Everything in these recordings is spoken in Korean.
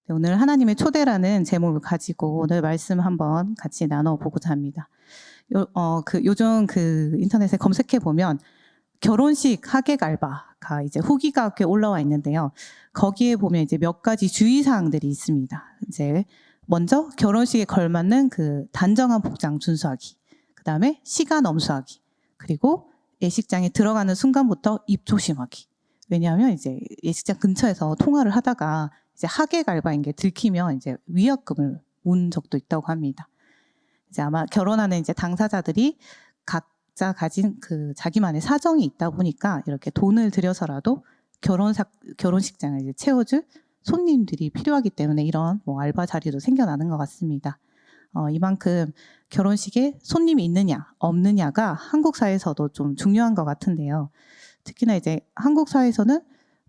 네, 오늘 하나님의 초대라는 제목을 가지고 오늘 말씀 한번 같이 나눠보고자 합니다. 요즘 인터넷에 검색해 보면 결혼식 하객 알바가 이제 후기가 꽤 올라와 있는데요. 거기에 보면 이제 몇 가지 주의사항들이 있습니다. 이제 먼저 결혼식에 걸맞는 그 단정한 복장 준수하기, 그 다음에 시간 엄수하기, 그리고 예식장에 들어가는 순간부터 입 조심하기. 왜냐하면 이제 예식장 근처에서 통화를 하다가 이제 하객 알바인 게 들키면 이제 위약금을 문 적도 있다고 합니다. 이제 아마 결혼하는 이제 당사자들이 각자 가진 그 자기만의 사정이 있다 보니까 이렇게 돈을 들여서라도 결혼식장을 이제 채워줄 손님들이 필요하기 때문에 이런 알바 자리도 생겨나는 것 같습니다. 이만큼 결혼식에 손님이 있느냐 없느냐가 한국 사회에서도 좀 중요한 것 같은데요. 특히나 이제 한국 사회에서는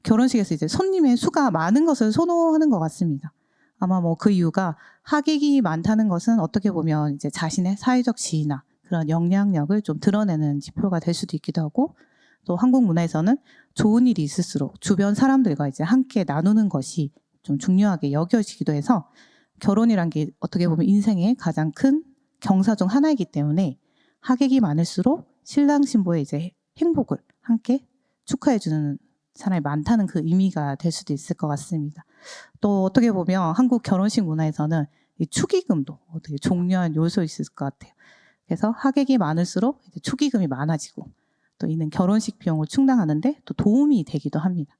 결혼식에서 이제 손님의 수가 많은 것을 선호하는 것 같습니다. 아마 그 이유가 하객이 많다는 것은 어떻게 보면 이제 자신의 사회적 지위나 그런 영향력을 좀 드러내는 지표가 될 수도 있기도 하고, 또 한국 문화에서는 좋은 일이 있을수록 주변 사람들과 이제 함께 나누는 것이 좀 중요하게 여겨지기도 해서 결혼이란 게 어떻게 보면 인생의 가장 큰 경사 중 하나이기 때문에 하객이 많을수록 신랑 신부의 이제 행복을 함께 축하해주는 사람이 많다는 그 의미가 될 수도 있을 것 같습니다. 또 어떻게 보면 한국 결혼식 문화에서는 이 축의금도 되게 중요한 요소였을 것 같아요. 그래서 하객이 많을수록 이제 축의금이 많아지고 또 이는 결혼식 비용을 충당하는데 또 도움이 되기도 합니다.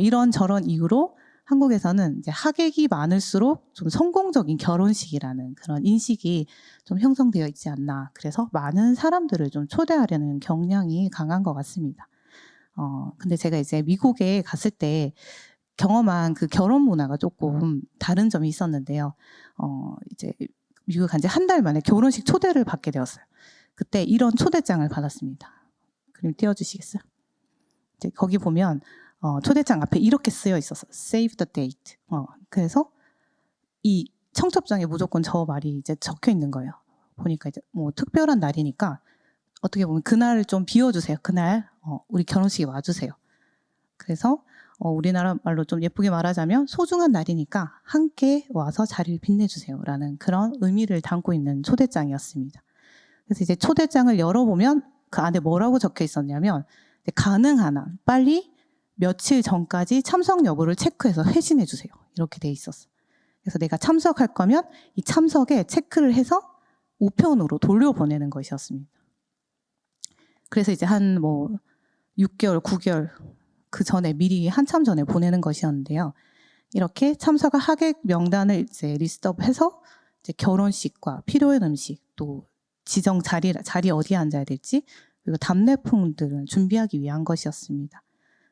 이런 저런 이유로 한국에서는 이제 하객이 많을수록 좀 성공적인 결혼식이라는 그런 인식이 좀 형성되어 있지 않나. 그래서 많은 사람들을 좀 초대하려는 경향이 강한 것 같습니다. 근데 제가 이제 미국에 갔을 때 경험한 그 결혼 문화가 조금 다른 점이 있었는데요. 이제 미국 간 지 한 달 만에 결혼식 초대를 받게 되었어요. 그때 이런 초대장을 받았습니다. 그림 띄워주시겠어요? 이제 거기 보면 초대장 앞에 이렇게 쓰여 있었어요. Save the date. 그래서 이 청첩장에 무조건 저 말이 이제 적혀 있는 거예요. 보니까 이제 특별한 날이니까 어떻게 보면 그날 좀 비워주세요. 그날 우리 결혼식에 와주세요. 그래서 우리나라 말로 좀 예쁘게 말하자면 소중한 날이니까 함께 와서 자리를 빛내주세요 라는 그런 의미를 담고 있는 초대장이었습니다. 그래서 이제 초대장을 열어보면 그 안에 뭐라고 적혀 있었냐면 가능한 한 빨리 며칠 전까지 참석 여부를 체크해서 회신해 주세요. 이렇게 돼 있었어. 그래서 내가 참석할 거면 이 참석에 체크를 해서 우편으로 돌려보내는 것이었습니다. 그래서 이제 한 6개월, 9개월 그 전에 미리 한참 전에 보내는 것이었는데요. 이렇게 참석할 하객 명단을 이제 리스트업해서 이제 결혼식과 필요한 음식, 또 지정 자리 어디에 앉아야 될지, 그리고 답례품들을 준비하기 위한 것이었습니다.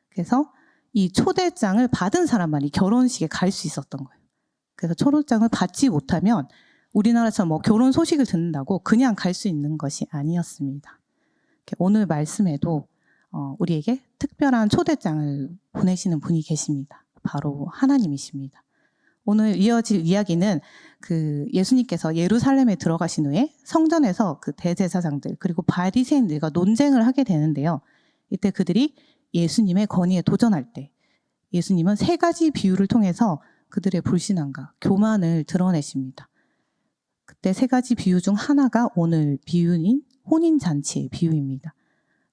그래서 이 초대장을 받은 사람만이 결혼식에 갈 수 있었던 거예요. 그래서 초대장을 받지 못하면 우리나라처럼 결혼 소식을 듣는다고 그냥 갈 수 있는 것이 아니었습니다. 오늘 말씀에도 우리에게 특별한 초대장을 보내시는 분이 계십니다. 바로 하나님이십니다. 오늘 이어질 이야기는 예수님께서 예루살렘에 들어가신 후에 성전에서 그 대제사장들 그리고 바리새인들과 논쟁을 하게 되는데요. 이때 그들이 예수님의 권위에 도전할 때 예수님은 3가지 비유를 통해서 그들의 불신앙과 교만을 드러내십니다. 그때 3가지 비유 중 하나가 오늘 비유인 혼인잔치의 비유입니다.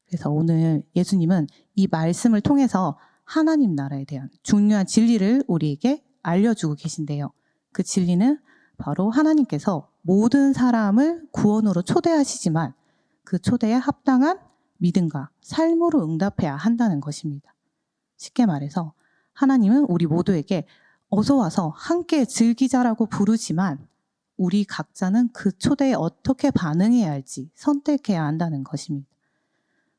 그래서 오늘 예수님은 이 말씀을 통해서 하나님 나라에 대한 중요한 진리를 우리에게 알려주고 계신데요. 그 진리는 바로 하나님께서 모든 사람을 구원으로 초대하시지만 그 초대에 합당한 믿음과 삶으로 응답해야 한다는 것입니다. 쉽게 말해서 하나님은 우리 모두에게 어서 와서 함께 즐기자라고 부르지만 우리 각자는 그 초대에 어떻게 반응해야 할지 선택해야 한다는 것입니다.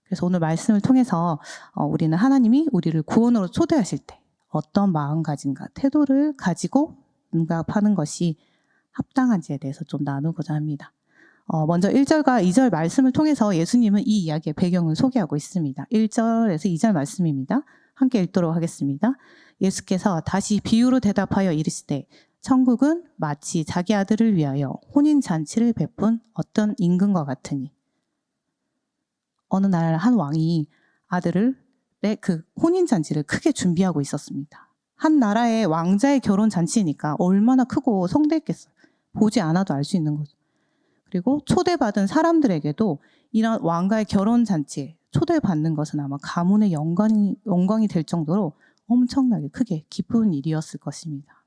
그래서 오늘 말씀을 통해서 우리는 하나님이 우리를 구원으로 초대하실 때 어떤 마음가짐과 태도를 가지고 응답하는 것이 합당한지에 대해서 좀 나누고자 합니다. 먼저 1절과 2절 말씀을 통해서 예수님은 이 이야기의 배경을 소개하고 있습니다. 1절에서 2절 말씀입니다. 함께 읽도록 하겠습니다. 예수께서 다시 비유로 대답하여 이르시되 천국은 마치 자기 아들을 위하여 혼인잔치를 베푼 어떤 임금과 같으니, 어느 날 한 왕이 아들의 그 혼인잔치를 크게 준비하고 있었습니다. 한 나라의 왕자의 결혼 잔치니까 얼마나 크고 성대했겠어요. 보지 않아도 알 수 있는 거죠. 그리고 초대받은 사람들에게도 이런 왕가의 결혼 잔치에 초대받는 것은 아마 가문의 영광이 될 정도로 엄청나게 크게 기쁜 일이었을 것입니다.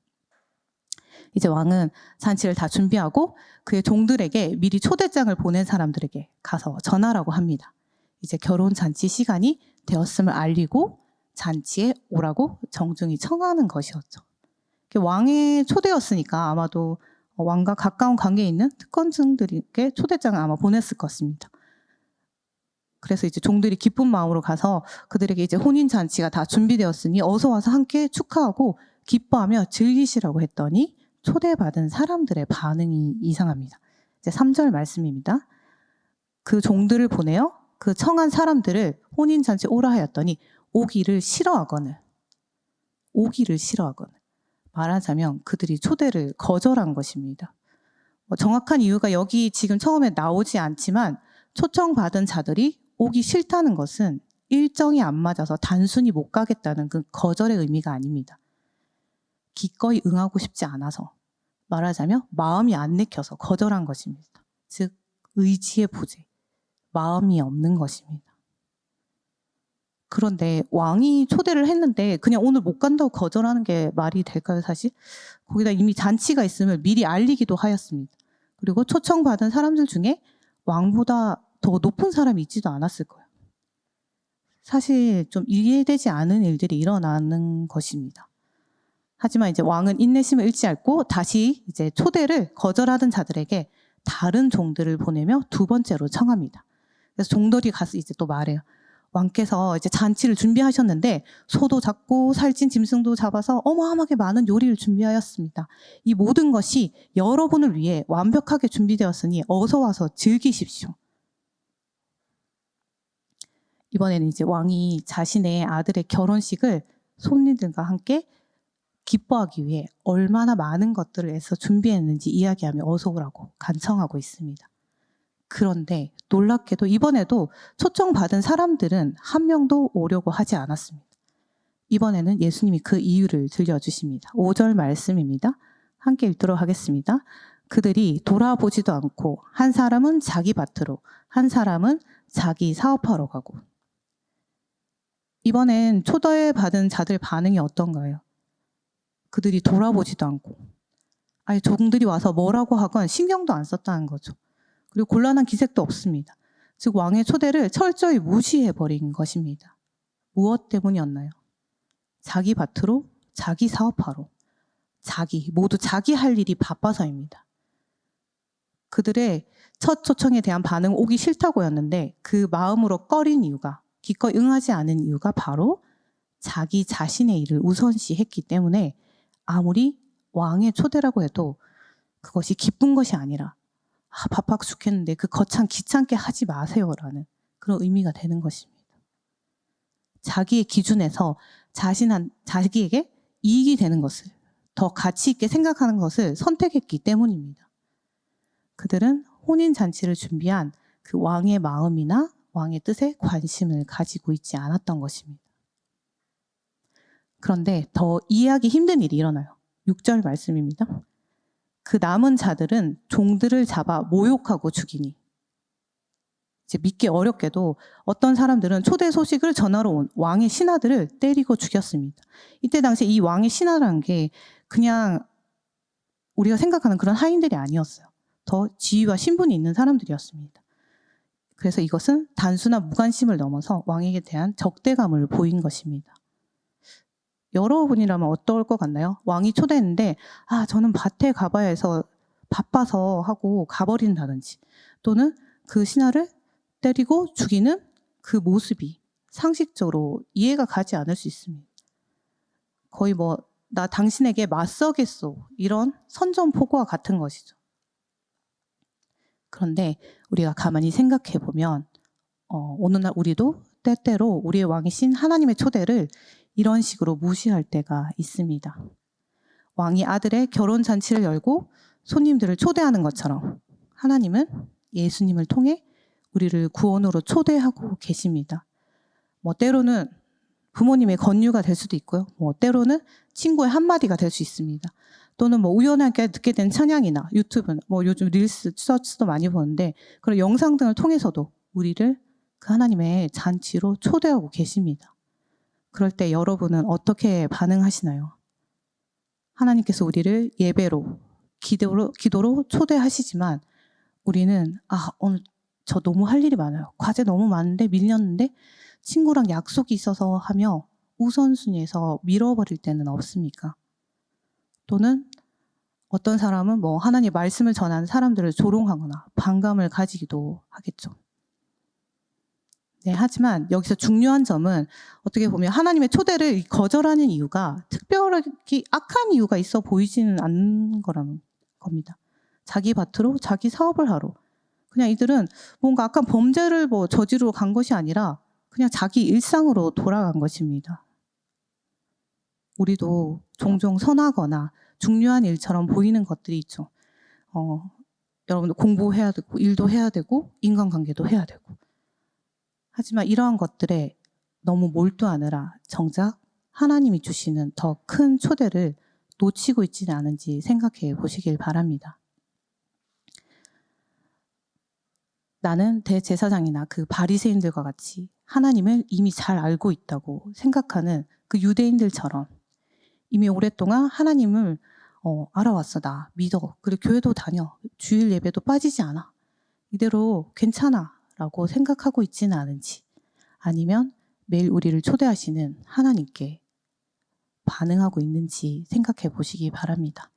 이제 왕은 잔치를 다 준비하고 그의 종들에게 미리 초대장을 보낸 사람들에게 가서 전하라고 합니다. 이제 결혼 잔치 시간이 되었음을 알리고 잔치에 오라고 정중히 청하는 것이었죠. 왕의 초대였으니까 아마도 왕과 가까운 관계에 있는 특권층들에게 초대장을 아마 보냈을 것입니다. 그래서 이제 종들이 기쁜 마음으로 가서 그들에게 이제 혼인 잔치가 다 준비되었으니 어서 와서 함께 축하하고 기뻐하며 즐기시라고 했더니 초대받은 사람들의 반응이 이상합니다. 이제 3절 말씀입니다. 그 종들을 보내어 그 청한 사람들을 혼인 잔치에 오라 하였더니 오기를 싫어하거늘 말하자면 그들이 초대를 거절한 것입니다. 정확한 이유가 여기 지금 처음에 나오지 않지만 초청받은 자들이 오기 싫다는 것은 일정이 안 맞아서 단순히 못 가겠다는 그 거절의 의미가 아닙니다. 기꺼이 응하고 싶지 않아서, 말하자면 마음이 안 내켜서 거절한 것입니다. 즉 의지의 부재, 마음이 없는 것입니다. 그런데 왕이 초대를 했는데 그냥 오늘 못 간다고 거절하는 게 말이 될까요, 사실? 거기다 이미 잔치가 있음을 미리 알리기도 하였습니다. 그리고 초청받은 사람들 중에 왕보다 더 높은 사람이 있지도 않았을 거예요. 사실 좀 이해되지 않은 일들이 일어나는 것입니다. 하지만 이제 왕은 인내심을 잃지 않고 다시 이제 초대를 거절하던 자들에게 다른 종들을 보내며 두 번째로 청합니다. 그래서 종들이 가서 이제 또 말해요. 왕께서 이제 잔치를 준비하셨는데 소도 잡고 살찐 짐승도 잡아서 어마어마하게 많은 요리를 준비하였습니다. 이 모든 것이 여러분을 위해 완벽하게 준비되었으니 어서 와서 즐기십시오. 이번에는 이제 왕이 자신의 아들의 결혼식을 손님들과 함께 기뻐하기 위해 얼마나 많은 것들을 애써 준비했는지 이야기하며 어서 오라고 간청하고 있습니다. 그런데 놀랍게도 이번에도 초청받은 사람들은 한 명도 오려고 하지 않았습니다. 이번에는 예수님이 그 이유를 들려주십니다. 5절 말씀입니다. 함께 읽도록 하겠습니다. 그들이 돌아보지도 않고 한 사람은 자기 밭으로, 한 사람은 자기 사업하러 가고. 이번엔 초대받은 자들 반응이 어떤가요? 그들이 돌아보지도 않고, 아예 종들이 와서 뭐라고 하건 신경도 안 썼다는 거죠. 그리고 곤란한 기색도 없습니다. 즉 왕의 초대를 철저히 무시해버린 것입니다. 무엇 때문이었나요? 자기 밭으로, 자기 사업하러, 모두 자기 할 일이 바빠서입니다. 그들의 첫 초청에 대한 반응 오기 싫다고였는데 그 마음으로 꺼린 이유가, 기꺼이 응하지 않은 이유가 바로 자기 자신의 일을 우선시했기 때문에 아무리 왕의 초대라고 해도 그것이 기쁜 것이 아니라 바빠 죽겠는데 그 거창 귀찮게 하지 마세요라는 그런 의미가 되는 것입니다. 자기의 기준에서 자기에게 이익이 되는 것을, 더 가치 있게 생각하는 것을 선택했기 때문입니다. 그들은 혼인잔치를 준비한 그 왕의 마음이나 왕의 뜻에 관심을 가지고 있지 않았던 것입니다. 그런데 더 이해하기 힘든 일이 일어나요. 6절 말씀입니다. 그 남은 자들은 종들을 잡아 모욕하고 죽이니. 이제 믿기 어렵게도 어떤 사람들은 초대 소식을 전하러 온 왕의 신하들을 때리고 죽였습니다. 이때 당시에 이 왕의 신하라는 게 그냥 우리가 생각하는 그런 하인들이 아니었어요. 더 지위와 신분이 있는 사람들이었습니다. 그래서 이것은 단순한 무관심을 넘어서 왕에게 대한 적대감을 보인 것입니다. 여러분이라면 어떨 것 같나요? 왕이 초대했는데 저는 밭에 가봐야 해서 바빠서 하고 가버린다든지, 또는 그 신하를 때리고 죽이는 그 모습이 상식적으로 이해가 가지 않을 수 있습니다. 거의 나 당신에게 맞서겠소, 이런 선전포고와 같은 것이죠. 그런데 우리가 가만히 생각해 보면 오늘날 우리도 때때로 우리의 왕이신 하나님의 초대를 이런 식으로 무시할 때가 있습니다. 왕이 아들의 결혼 잔치를 열고 손님들을 초대하는 것처럼 하나님은 예수님을 통해 우리를 구원으로 초대하고 계십니다. 때로는 부모님의 권유가 될 수도 있고요. 뭐 때로는 친구의 한마디가 될 수 있습니다. 또는 뭐 우연하게 듣게 된 찬양이나 유튜브나 뭐 요즘 릴스, 서치도 많이 보는데 그런 영상 등을 통해서도 우리를 그 하나님의 잔치로 초대하고 계십니다. 그럴 때 여러분은 어떻게 반응하시나요? 하나님께서 우리를 예배로, 기도로 초대하시지만 우리는 오늘 저 너무 할 일이 많아요. 과제 너무 많은데 밀렸는데 친구랑 약속이 있어서 하며 우선순위에서 밀어버릴 때는 없습니까? 또는 어떤 사람은 뭐 하나님 말씀을 전하는 사람들을 조롱하거나 반감을 가지기도 하겠죠. 네, 하지만 여기서 중요한 점은 어떻게 보면 하나님의 초대를 거절하는 이유가 특별하게 악한 이유가 있어 보이지는 않는 거라는 겁니다. 자기 밭으로 자기 사업을 하러 그냥 이들은 뭔가 악한 범죄를 뭐 저지르러 간 것이 아니라 그냥 자기 일상으로 돌아간 것입니다. 우리도 종종 선하거나 중요한 일처럼 보이는 것들이 있죠. 여러분들 공부해야 되고 일도 해야 되고 인간관계도 해야 되고 하지만 이러한 것들에 너무 몰두하느라 정작 하나님이 주시는 더 큰 초대를 놓치고 있지는 않은지 생각해 보시길 바랍니다. 나는 대제사장이나 그 바리새인들과 같이 하나님을 이미 잘 알고 있다고 생각하는 그 유대인들처럼 이미 오랫동안 하나님을 알아왔어. 나 믿어. 그리고 교회도 다녀. 주일 예배도 빠지지 않아. 이대로 괜찮아 라고 생각하고 있지는 않은지 아니면 매일 우리를 초대하시는 하나님께 반응하고 있는지 생각해 보시기 바랍니다.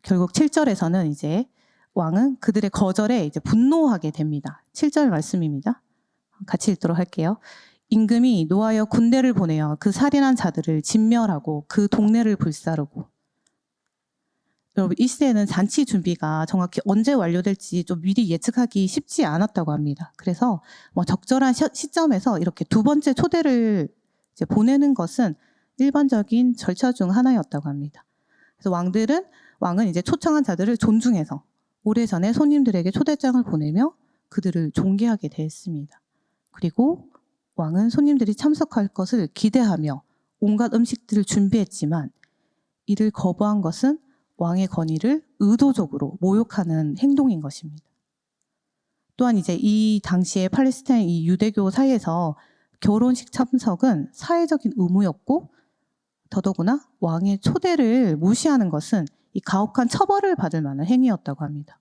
결국 7절에서는 이제 왕은 그들의 거절에 이제 분노하게 됩니다. 7절 말씀입니다. 같이 읽도록 할게요. 임금이 노하여 군대를 보내어 그 살인한 자들을 진멸하고 그 동네를 불사르고. 여러분 이 시대에는 잔치 준비가 정확히 언제 완료될지 좀 미리 예측하기 쉽지 않았다고 합니다. 그래서 뭐 적절한 시점에서 이렇게 두 번째 초대를 이제 보내는 것은 일반적인 절차 중 하나였다고 합니다. 그래서 왕은 이제 초청한 자들을 존중해서 오래전에 손님들에게 초대장을 보내며 그들을 존귀하게 대했습니다. 그리고 왕은 손님들이 참석할 것을 기대하며 온갖 음식들을 준비했지만 이를 거부한 것은 왕의 권위를 의도적으로 모욕하는 행동인 것입니다. 또한 이제 이 당시에 팔레스타인 이 유대교 사이에서 결혼식 참석은 사회적인 의무였고 더더구나 왕의 초대를 무시하는 것은 이 가혹한 처벌을 받을 만한 행위였다고 합니다.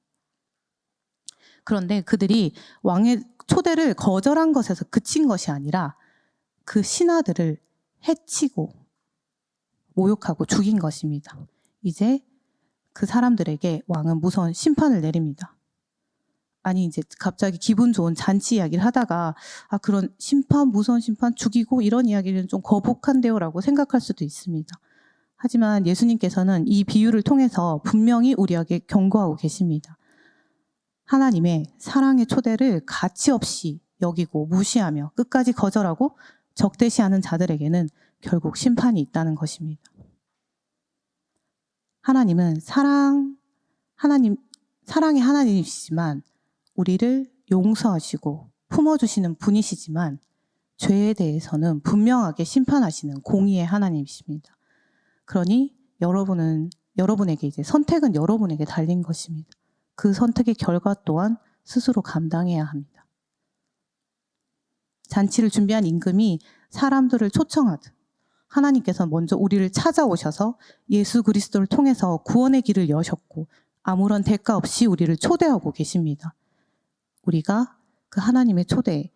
그런데 그들이 왕의 초대를 거절한 것에서 그친 것이 아니라 그 신하들을 해치고 모욕하고 죽인 것입니다. 이제 그 사람들에게 왕은 무서운 심판을 내립니다. 아니 이제 갑자기 기분 좋은 잔치 이야기를 하다가 그런 심판, 무서운 심판, 죽이고 이런 이야기는 좀 거북한데요 라고 생각할 수도 있습니다. 하지만 예수님께서는 이 비유를 통해서 분명히 우리에게 경고하고 계십니다. 하나님의 사랑의 초대를 가치 없이 여기고 무시하며 끝까지 거절하고 적대시하는 자들에게는 결국 심판이 있다는 것입니다. 하나님은 사랑의 하나님이시지만 우리를 용서하시고 품어주시는 분이시지만 죄에 대해서는 분명하게 심판하시는 공의의 하나님이십니다. 그러니 여러분에게 이제 선택은 여러분에게 달린 것입니다. 그 선택의 결과 또한 스스로 감당해야 합니다. 잔치를 준비한 임금이 사람들을 초청하듯 하나님께서 먼저 우리를 찾아오셔서 예수 그리스도를 통해서 구원의 길을 여셨고 아무런 대가 없이 우리를 초대하고 계십니다. 우리가 그 하나님의 초대에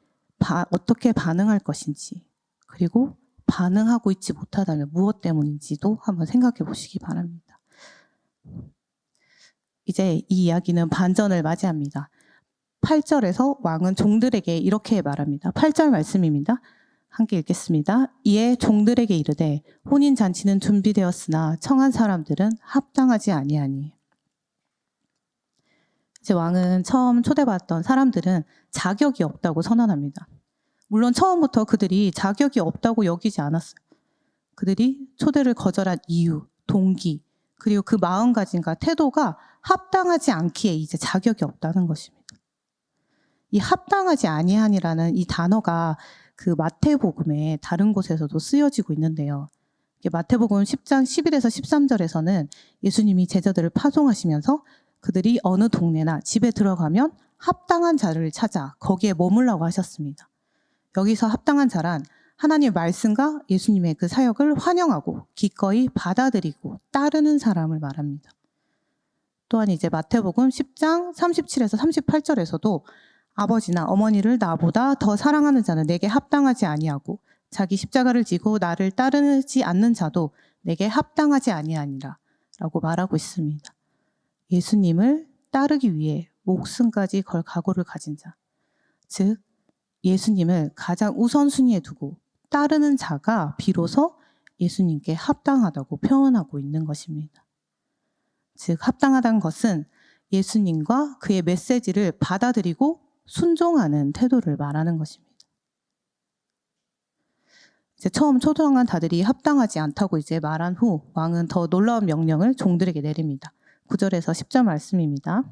어떻게 반응할 것인지 그리고 반응하고 있지 못하다면 무엇 때문인지도 한번 생각해 보시기 바랍니다. 이제 이 이야기는 반전을 맞이합니다. 8절에서 왕은 종들에게 이렇게 말합니다. 8절 말씀입니다. 함께 읽겠습니다. 이에 종들에게 이르되 혼인잔치는 준비되었으나 청한 사람들은 합당하지 아니하니. 이제 왕은 처음 초대받았던 사람들은 자격이 없다고 선언합니다. 물론 처음부터 그들이 자격이 없다고 여기지 않았어요. 그들이 초대를 거절한 이유, 동기, 그리고 그 마음가짐과 태도가 합당하지 않기에 이제 자격이 없다는 것입니다. 이 합당하지 아니하니라는 이 단어가 그 마태복음의 다른 곳에서도 쓰여지고 있는데요. 마태복음 10장 11에서 13절에서는 예수님이 제자들을 파송하시면서 그들이 어느 동네나 집에 들어가면 합당한 자를 찾아 거기에 머물라고 하셨습니다. 여기서 합당한 자란 하나님의 말씀과 예수님의 그 사역을 환영하고 기꺼이 받아들이고 따르는 사람을 말합니다. 또한 이제 마태복음 10장 37에서 38절에서도 아버지나 어머니를 나보다 더 사랑하는 자는 내게 합당하지 아니하고 자기 십자가를 지고 나를 따르지 않는 자도 내게 합당하지 아니하니라 라고 말하고 있습니다. 예수님을 따르기 위해 목숨까지 걸 각오를 가진 자, 즉 예수님을 가장 우선순위에 두고 따르는 자가 비로소 예수님께 합당하다고 표현하고 있는 것입니다. 즉 합당하다는 것은 예수님과 그의 메시지를 받아들이고 순종하는 태도를 말하는 것입니다. 이제 처음 초등학자들이 합당하지 않다고 이제 말한 후 왕은 더 놀라운 명령을 종들에게 내립니다. 9절에서 10절 말씀입니다.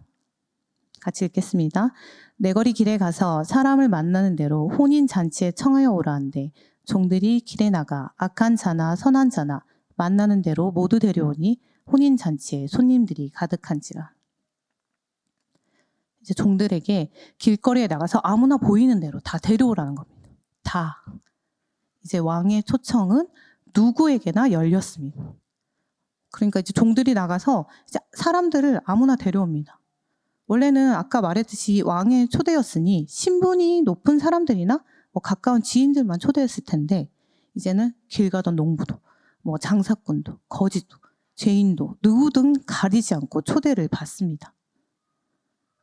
같이 읽겠습니다. 내거리 길에 가서 사람을 만나는 대로 혼인 잔치에 청하여 오라 한대 종들이 길에 나가 악한 자나 선한 자나 만나는 대로 모두 데려오니 혼인 잔치에 손님들이 가득한지라. 이제 종들에게 길거리에 나가서 아무나 보이는 대로 다 데려오라는 겁니다. 다. 이제 왕의 초청은 누구에게나 열렸습니다. 그러니까 이제 종들이 나가서 이제 사람들을 아무나 데려옵니다. 원래는 아까 말했듯이 왕의 초대였으니 신분이 높은 사람들이나 뭐 가까운 지인들만 초대했을 텐데 이제는 길 가던 농부도 뭐 장사꾼도 거지도 죄인도 누구든 가리지 않고 초대를 받습니다.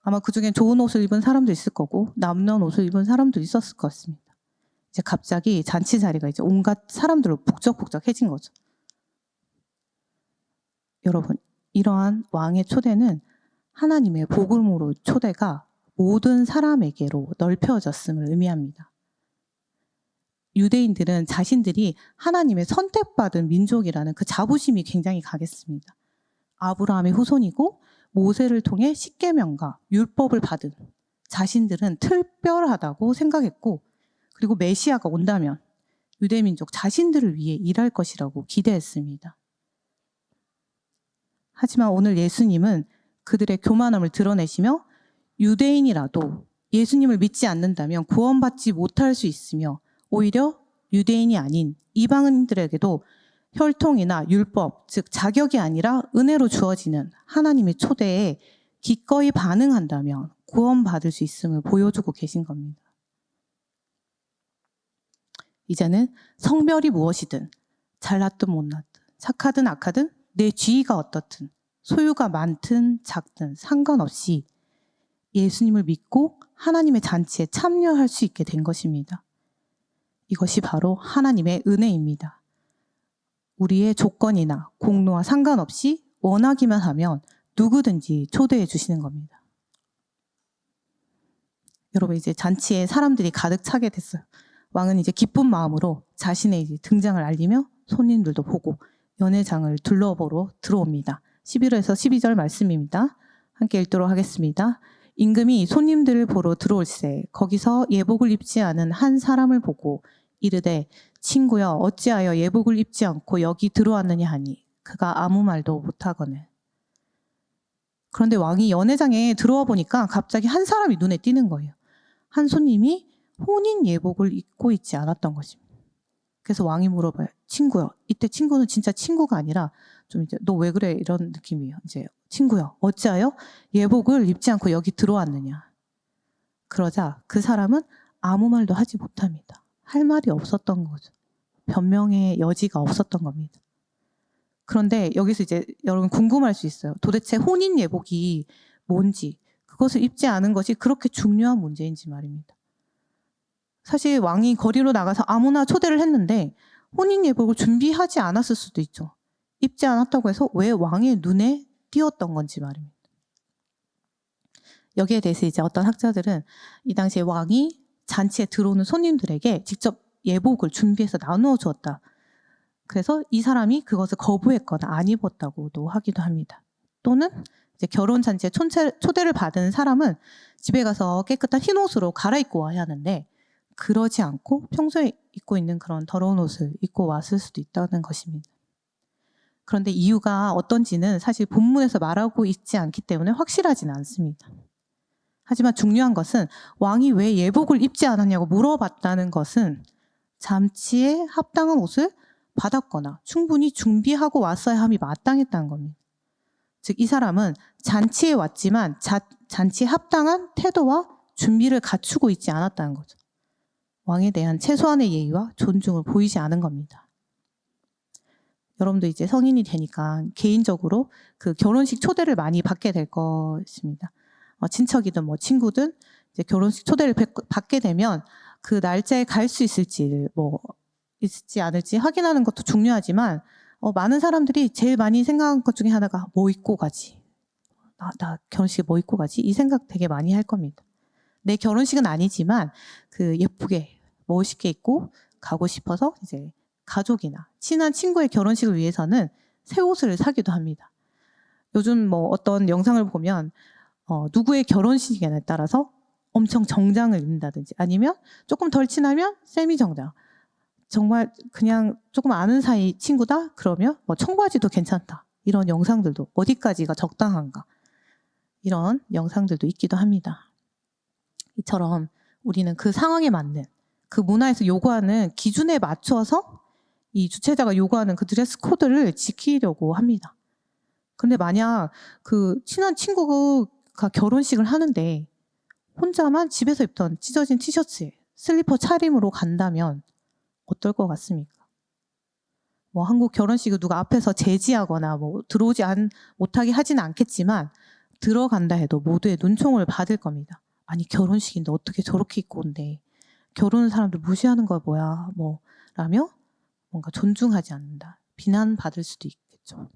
아마 그중에 좋은 옷을 입은 사람도 있을 거고 남는 옷을 입은 사람도 있었을 것 같습니다. 이제 갑자기 잔치 자리가 이제 온갖 사람들로 북적북적해진 거죠. 여러분, 이러한 왕의 초대는 하나님의 복음으로 초대가 모든 사람에게로 넓혀졌음을 의미합니다. 유대인들은 자신들이 하나님의 선택받은 민족이라는 그 자부심이 굉장히 강했습니다. 아브라함의 후손이고 모세를 통해 십계명과 율법을 받은 자신들은 특별하다고 생각했고 그리고 메시아가 온다면 유대민족 자신들을 위해 일할 것이라고 기대했습니다. 하지만 오늘 예수님은 그들의 교만함을 드러내시며 유대인이라도 예수님을 믿지 않는다면 구원받지 못할 수 있으며 오히려 유대인이 아닌 이방인들에게도 혈통이나 율법, 즉 자격이 아니라 은혜로 주어지는 하나님의 초대에 기꺼이 반응한다면 구원받을 수 있음을 보여주고 계신 겁니다. 이제는 성별이 무엇이든 잘났든 못났든 착하든 악하든 내 지위가 어떻든 소유가 많든 작든 상관없이 예수님을 믿고 하나님의 잔치에 참여할 수 있게 된 것입니다. 이것이 바로 하나님의 은혜입니다. 우리의 조건이나 공로와 상관없이 원하기만 하면 누구든지 초대해 주시는 겁니다. 여러분 이제 잔치에 사람들이 가득 차게 됐어요. 왕은 이제 기쁜 마음으로 자신의 이제 등장을 알리며 손님들도 보고 연회장을 둘러보러 들어옵니다. 11에서 12절 말씀입니다. 함께 읽도록 하겠습니다. 임금이 손님들을 보러 들어올세 거기서 예복을 입지 않은 한 사람을 보고 이르되 친구여 어찌하여 예복을 입지 않고 여기 들어왔느냐 하니 그가 아무 말도 못하거늘. 그런데 왕이 연회장에 들어와 보니까 갑자기 한 사람이 눈에 띄는 거예요. 한 손님이 혼인 예복을 입고 있지 않았던 것입니다. 그래서 왕이 물어봐요. 친구요. 이때 친구는 진짜 친구가 아니라 좀 이제 너 왜 그래 이런 느낌이에요. 이제 친구요. 어찌하여 예복을 입지 않고 여기 들어왔느냐. 그러자 그 사람은 아무 말도 하지 못합니다. 할 말이 없었던 거죠. 변명의 여지가 없었던 겁니다. 그런데 여기서 이제 여러분 궁금할 수 있어요. 도대체 혼인 예복이 뭔지, 그것을 입지 않은 것이 그렇게 중요한 문제인지 말입니다. 사실 왕이 거리로 나가서 아무나 초대를 했는데 혼인 예복을 준비하지 않았을 수도 있죠. 입지 않았다고 해서 왜 왕의 눈에 띄었던 건지 말입니다. 여기에 대해서 이제 어떤 학자들은 이 당시에 왕이 잔치에 들어오는 손님들에게 직접 예복을 준비해서 나누어 주었다. 그래서 이 사람이 그것을 거부했거나 안 입었다고도 하기도 합니다. 또는 이제 결혼 잔치에 초대를 받은 사람은 집에 가서 깨끗한 흰 옷으로 갈아입고 와야 하는데 그러지 않고 평소에 입고 있는 그런 더러운 옷을 입고 왔을 수도 있다는 것입니다. 그런데 이유가 어떤지는 사실 본문에서 말하고 있지 않기 때문에 확실하지는 않습니다. 하지만 중요한 것은 왕이 왜 예복을 입지 않았냐고 물어봤다는 것은 잔치에 합당한 옷을 받았거나 충분히 준비하고 왔어야 함이 마땅했다는 겁니다. 즉 이 사람은 잔치에 왔지만 잔치에 합당한 태도와 준비를 갖추고 있지 않았다는 거죠. 왕에 대한 최소한의 예의와 존중을 보이지 않은 겁니다. 여러분도 이제 성인이 되니까 개인적으로 그 결혼식 초대를 많이 받게 될 것입니다. 친척이든 뭐 친구든 이제 결혼식 초대를 받게 되면 그 날짜에 갈 수 있을지 있을지 않을지 확인하는 것도 중요하지만 많은 사람들이 제일 많이 생각한 것 중에 하나가 뭐 입고 가지? 나 결혼식에 뭐 입고 가지? 이 생각 되게 많이 할 겁니다. 내 결혼식은 아니지만 그 예쁘게 멋있게 입고 가고 싶어서 이제 가족이나 친한 친구의 결혼식을 위해서는 새 옷을 사기도 합니다. 요즘 뭐 어떤 영상을 보면 누구의 결혼식에 따라서 엄청 정장을 입는다든지 아니면 조금 덜 친하면 세미 정장. 정말 그냥 조금 아는 사이 친구다? 그러면 뭐 청바지도 괜찮다. 이런 영상들도 어디까지가 적당한가. 이런 영상들도 있기도 합니다. 이처럼 우리는 그 상황에 맞는 그 문화에서 요구하는 기준에 맞춰서 이 주최자가 요구하는 그 드레스 코드를 지키려고 합니다. 근데 만약 그 친한 친구가 결혼식을 하는데 혼자만 집에서 입던 찢어진 티셔츠에 슬리퍼 차림으로 간다면 어떨 것 같습니까? 뭐 한국 결혼식을 누가 앞에서 제지하거나 뭐 들어오지 못하게 하지는 않겠지만 들어간다 해도 모두의 눈총을 받을 겁니다. 아니 결혼식인데 어떻게 저렇게 입고 온대. 결혼한 사람들 무시하는 거 뭐야. 뭐 라며 뭔가 존중하지 않는다. 비난받을 수도 있겠죠.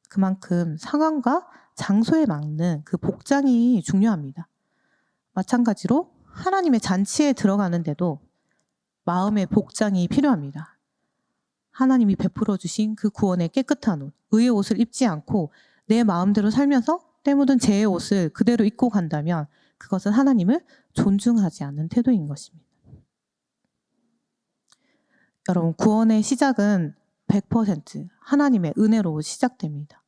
그만큼 상황과 장소에 맞는 그 복장이 중요합니다. 마찬가지로 하나님의 잔치에 들어가는데도 마음의 복장이 필요합니다. 하나님이 베풀어 주신 그 구원의 깨끗한 옷, 의의 옷을 입지 않고 내 마음대로 살면서 때 묻은 제 옷을 그대로 입고 간다면 그것은 하나님을 존중하지 않는 태도인 것입니다. 여러분, 구원의 시작은 100% 하나님의 은혜로 시작됩니다.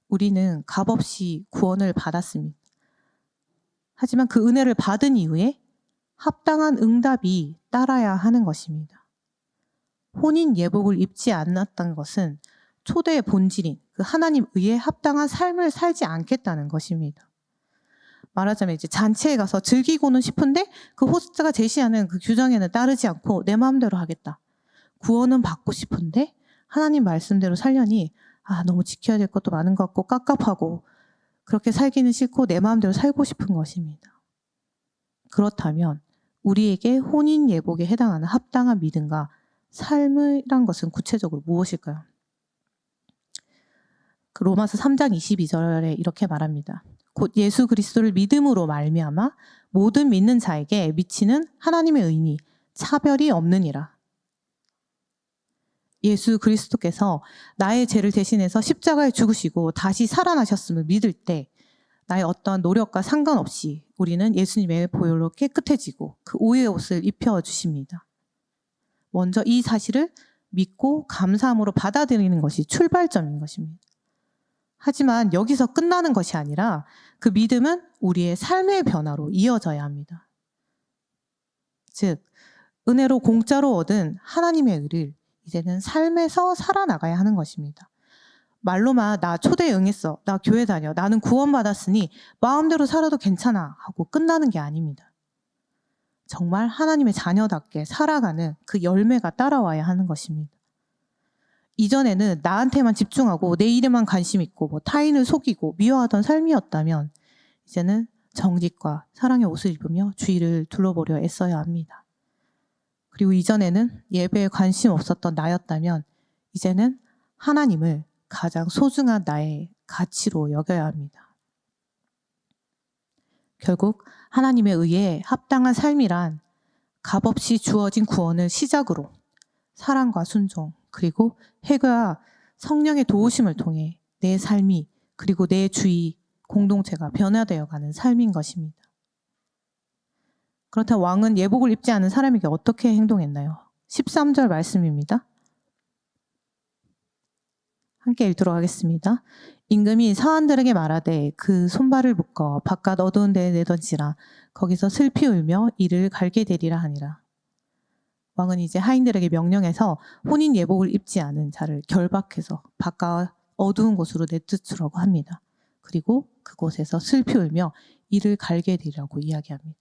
우리는 값없이 구원을 받았습니다. 하지만 그 은혜를 받은 이후에 합당한 응답이 따라야 하는 것입니다. 혼인 예복을 입지 않았다는 것은 초대의 본질인 그 하나님 의에 합당한 삶을 살지 않겠다는 것입니다. 말하자면 이제 잔치에 가서 즐기고는 싶은데 그 호스트가 제시하는 그 규정에는 따르지 않고 내 마음대로 하겠다. 구원은 받고 싶은데 하나님 말씀대로 살려니 너무 지켜야 될 것도 많은 것 같고 깝깝하고 그렇게 살기는 싫고 내 마음대로 살고 싶은 것입니다. 그렇다면 우리에게 혼인 예복에 해당하는 합당한 믿음과 삶이란 것은 구체적으로 무엇일까요? 그 로마서 3장 22절에 이렇게 말합니다. 곧 예수 그리스도를 믿음으로 말미암아 모든 믿는 자에게 미치는 하나님의 의니 차별이 없느니라. 예수 그리스도께서 나의 죄를 대신해서 십자가에 죽으시고 다시 살아나셨음을 믿을 때 나의 어떠한 노력과 상관없이 우리는 예수님의 보혈로 깨끗해지고 그 오해의 옷을 입혀주십니다. 먼저 이 사실을 믿고 감사함으로 받아들이는 것이 출발점인 것입니다. 하지만 여기서 끝나는 것이 아니라 그 믿음은 우리의 삶의 변화로 이어져야 합니다. 즉, 은혜로 공짜로 얻은 하나님의 의를 이제는 삶에서 살아나가야 하는 것입니다. 말로만 나 초대에 응했어, 나 교회 다녀, 나는 구원받았으니 마음대로 살아도 괜찮아 하고 끝나는 게 아닙니다. 정말 하나님의 자녀답게 살아가는 그 열매가 따라와야 하는 것입니다. 이전에는 나한테만 집중하고 내 일에만 관심 있고 뭐 타인을 속이고 미워하던 삶이었다면 이제는 정직과 사랑의 옷을 입으며 주위를 둘러보려 애써야 합니다. 그리고 이전에는 예배에 관심 없었던 나였다면 이제는 하나님을 가장 소중한 나의 가치로 여겨야 합니다. 결국 하나님의 의에 합당한 삶이란 값없이 주어진 구원을 시작으로 사랑과 순종 그리고 회개와 성령의 도우심을 통해 내 삶이 그리고 내 주위 공동체가 변화되어가는 삶인 것입니다. 그렇다면 왕은 예복을 입지 않은 사람에게 어떻게 행동했나요? 13절 말씀입니다. 함께 읽도록 하겠습니다. 임금이 사환들에게 말하되 그 손발을 묶어 바깥 어두운 데에 내던지라. 거기서 슬피 울며 이를 갈게 되리라 하니라. 왕은 이제 하인들에게 명령해서 혼인 예복을 입지 않은 자를 결박해서 바깥 어두운 곳으로 내쫓으라고 합니다. 그리고 그곳에서 슬피 울며 이를 갈게 되리라고 이야기합니다.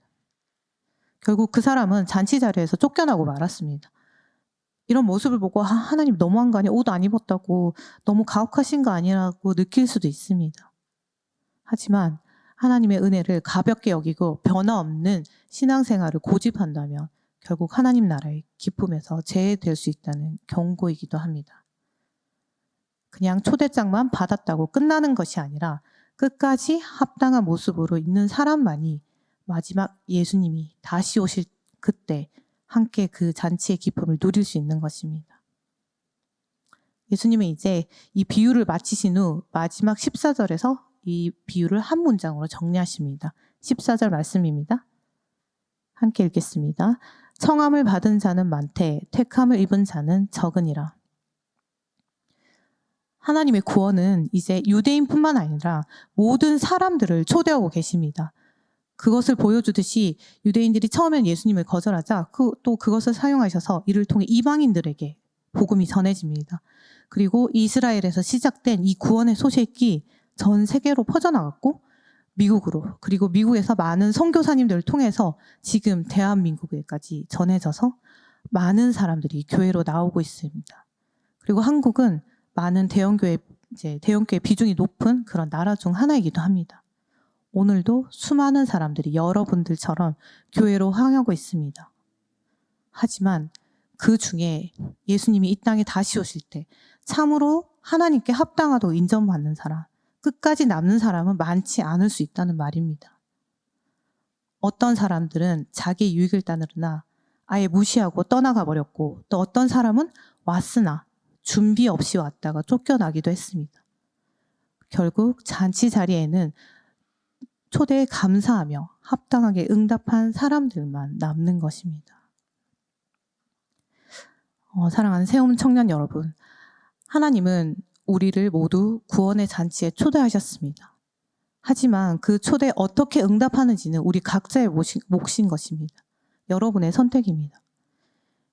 결국 그 사람은 잔치 자리에서 쫓겨나고 말았습니다. 이런 모습을 보고 하나님 너무한 거 아니야? 옷 안 입었다고 너무 가혹하신 거 아니라고 느낄 수도 있습니다. 하지만 하나님의 은혜를 가볍게 여기고 변화없는 신앙생활을 고집한다면 결국 하나님 나라의 기쁨에서 제외될 수 있다는 경고이기도 합니다. 그냥 초대장만 받았다고 끝나는 것이 아니라 끝까지 합당한 모습으로 있는 사람만이 마지막 예수님이 다시 오실 그때 함께 그 잔치의 기쁨을 누릴 수 있는 것입니다. 예수님은 이제 이 비유를 마치신 후 마지막 14절에서 이 비유를 한 문장으로 정리하십니다. 14절 말씀입니다. 함께 읽겠습니다. 청함을 받은 자는 많되 택함을 입은 자는 적으니라. 하나님의 구원은 이제 유대인뿐만 아니라 모든 사람들을 초대하고 계십니다. 그것을 보여주듯이 유대인들이 처음엔 예수님을 거절하자 또 그것을 사용하셔서 이를 통해 이방인들에게 복음이 전해집니다. 그리고 이스라엘에서 시작된 이 구원의 소식이 전 세계로 퍼져나갔고 미국으로, 그리고 미국에서 많은 선교사님들을 통해서 지금 대한민국에까지 전해져서 많은 사람들이 교회로 나오고 있습니다. 그리고 한국은 많은 대형교회 비중이 높은 그런 나라 중 하나이기도 합니다. 오늘도 수많은 사람들이 여러분들처럼 교회로 향하고 있습니다. 하지만 그 중에 예수님이 이 땅에 다시 오실 때 참으로 하나님께 합당하다고 인정받는 사람, 끝까지 남는 사람은 많지 않을 수 있다는 말입니다. 어떤 사람들은 자기 유익을 따르나 아예 무시하고 떠나가 버렸고, 또 어떤 사람은 왔으나 준비 없이 왔다가 쫓겨나기도 했습니다. 결국 잔치 자리에는 초대에 감사하며 합당하게 응답한 사람들만 남는 것입니다. 사랑하는 세움 청년 여러분, 하나님은 우리를 모두 구원의 잔치에 초대하셨습니다. 하지만 그 초대에 어떻게 응답하는지는 우리 각자의 몫인 것입니다. 여러분의 선택입니다.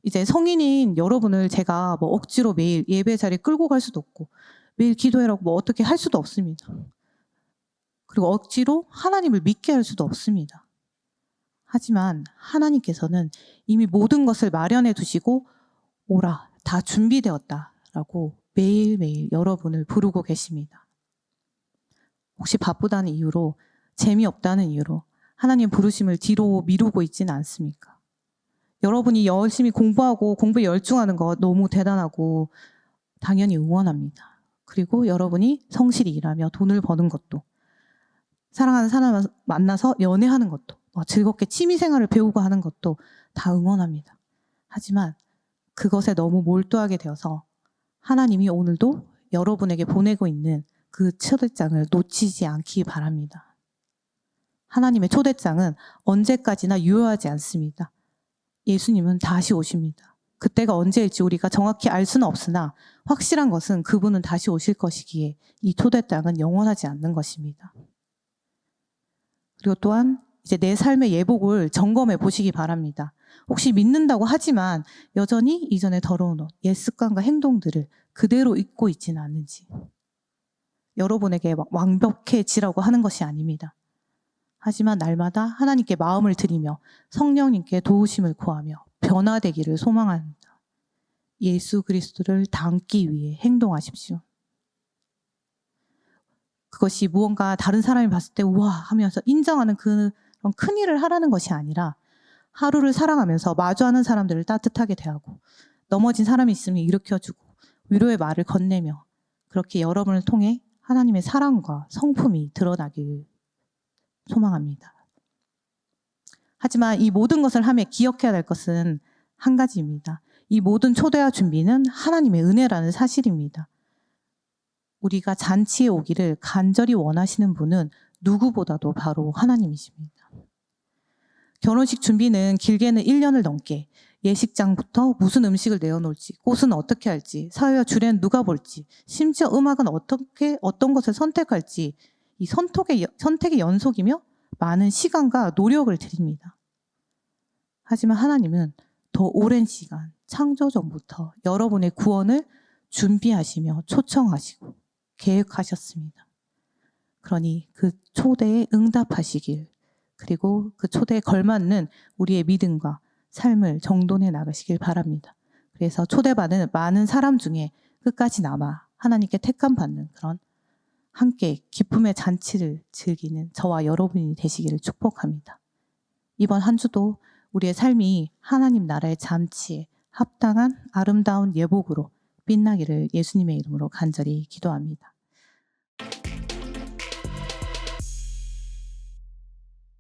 이제 성인인 여러분을 제가 억지로 매일 예배 자리에 끌고 갈 수도 없고 매일 기도해라고 어떻게 할 수도 없습니다. 그리고 억지로 하나님을 믿게 할 수도 없습니다. 하지만 하나님께서는 이미 모든 것을 마련해 두시고 오라, 다 준비되었다라고 매일매일 여러분을 부르고 계십니다. 혹시 바쁘다는 이유로, 재미없다는 이유로 하나님 부르심을 뒤로 미루고 있지는 않습니까? 여러분이 열심히 공부하고 공부에 열중하는 거 너무 대단하고 당연히 응원합니다. 그리고 여러분이 성실히 일하며 돈을 버는 것도, 사랑하는 사람을 만나서 연애하는 것도, 즐겁게 취미생활을 배우고 하는 것도 다 응원합니다. 하지만 그것에 너무 몰두하게 되어서 하나님이 오늘도 여러분에게 보내고 있는 그 초대장을 놓치지 않기 바랍니다. 하나님의 초대장은 언제까지나 유효하지 않습니다. 예수님은 다시 오십니다. 그때가 언제일지 우리가 정확히 알 수는 없으나 확실한 것은 그분은 다시 오실 것이기에 이 초대장은 영원하지 않는 것입니다. 그리고 또한 이제 내 삶의 예복을 점검해 보시기 바랍니다. 혹시 믿는다고 하지만 여전히 이전에 더러운 옷, 옛 습관과 행동들을 그대로 잊고 있지는 않는지. 여러분에게 완벽해지라고 하는 것이 아닙니다. 하지만 날마다 하나님께 마음을 드리며 성령님께 도우심을 구하며 변화되기를 소망합니다. 예수 그리스도를 닮기 위해 행동하십시오. 그것이 무언가 다른 사람이 봤을 때 우와 하면서 인정하는 그런 큰 일을 하라는 것이 아니라 하루를 살아가면서 마주하는 사람들을 따뜻하게 대하고 넘어진 사람이 있으면 일으켜주고 위로의 말을 건네며 그렇게 여러분을 통해 하나님의 사랑과 성품이 드러나길 소망합니다. 하지만 이 모든 것을 하며 기억해야 될 것은 한 가지입니다. 이 모든 초대와 준비는 하나님의 은혜라는 사실입니다. 우리가 잔치에 오기를 간절히 원하시는 분은 누구보다도 바로 하나님이십니다. 결혼식 준비는 길게는 1년을 넘게 예식장부터 무슨 음식을 내어놓을지, 꽃은 어떻게 할지, 사회와 주례는 누가 볼지, 심지어 음악은 어떤 것을 선택할지 이 선택의 연속이며 많은 시간과 노력을 드립니다. 하지만 하나님은 더 오랜 시간, 창조 전부터 여러분의 구원을 준비하시며 초청하시고 계획하셨습니다. 그러니 그 초대에 응답하시길, 그리고 그 초대에 걸맞는 우리의 믿음과 삶을 정돈해 나가시길 바랍니다. 그래서 초대받은 많은 사람 중에 끝까지 남아 하나님께 택함받는 그런 함께 기쁨의 잔치를 즐기는 저와 여러분이 되시기를 축복합니다. 이번 한 주도 우리의 삶이 하나님 나라의 잔치에 합당한 아름다운 예복으로 빛나기를 예수님의 이름으로 간절히 기도합니다.